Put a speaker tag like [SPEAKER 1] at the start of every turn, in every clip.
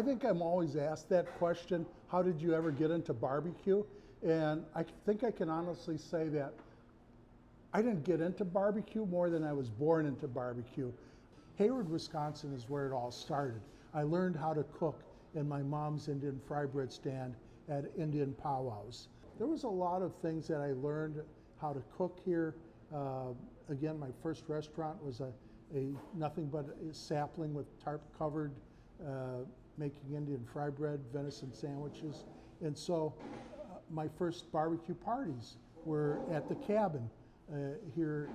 [SPEAKER 1] I think I'm always asked that question, how did you ever get into barbecue? And I think I can honestly say that I didn't get into barbecue more than I was born into barbecue. Hayward, Wisconsin is where it all started. I learned how to cook in my mom's Indian fry bread stand at Indian powwows. There was a lot of things that I learned how to cook here. Again, my first restaurant was a nothing but a sapling with tarp covered, making Indian fry bread, venison sandwiches. And so my first barbecue parties were at the cabin here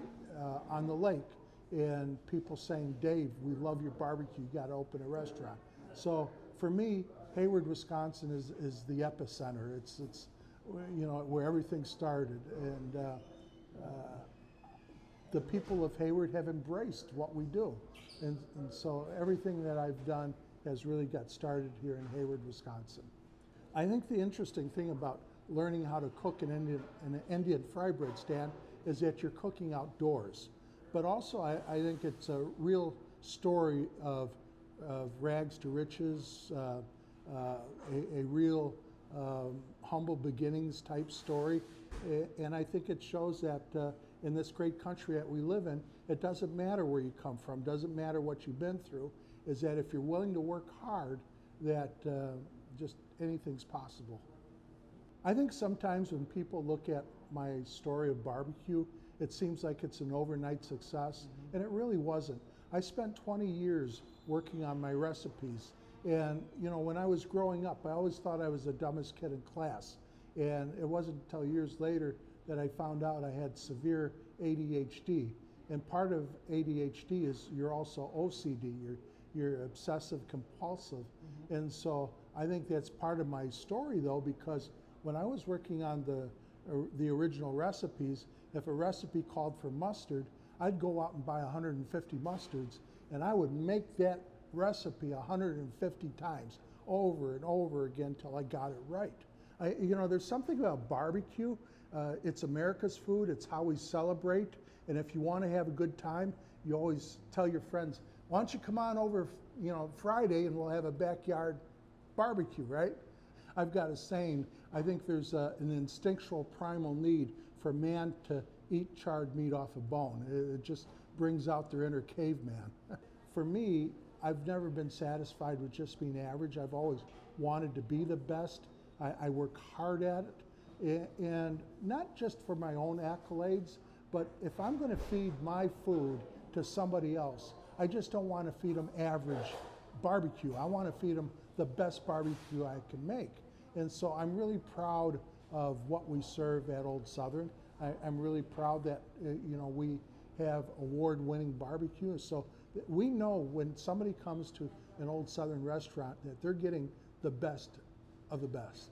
[SPEAKER 1] on the lake. And people saying, Dave, we love your barbecue, you gotta open a restaurant. So for me, Hayward, Wisconsin is the epicenter. It's you know, where everything started. And the people of Hayward have embraced what we do. And so everything that I've done has really got started here in Hayward, Wisconsin. I think the interesting thing about learning how to cook an Indian fry bread stand is that you're cooking outdoors. But also I think it's a real story of rags to riches, a real humble beginnings type story. And I think it shows that in this great country that we live in, it doesn't matter where you come from, doesn't matter what you've been through, is that if you're willing to work hard, that just anything's possible. I think sometimes when people look at my story of barbecue, it seems like it's an overnight success, and it really wasn't. I spent 20 years working on my recipes, and you know, when I was growing up, I always thought I was the dumbest kid in class, and it wasn't until years later that I found out I had severe ADHD, and part of ADHD is you're also OCD, you're obsessive compulsive, and so I think that's part of my story though, because when I was working on the original recipes, if a recipe called for mustard, I'd go out and buy 150 mustards, and I would make that recipe 150 times over and over again till I got it right. You know, there's something about barbecue. It's America's food. It's how we celebrate. And if you want to have a good time, you always tell your friends, why don't you come on over, you know, Friday and we'll have a backyard barbecue, right? I've got a saying, I think there's an instinctual primal need for man to eat charred meat off a bone. It just brings out their inner caveman. For me, I've never been satisfied with just being average. I've always wanted to be the best. I work hard at it, and not just for my own accolades, but if I'm going to feed my food to somebody else, I just don't want to feed them average barbecue. I want to feed them the best barbecue I can make. And so I'm really proud of what we serve at Old Southern. I'm really proud that you know, we have award-winning barbecue. So we know when somebody comes to an Old Southern restaurant that they're getting the best of the best.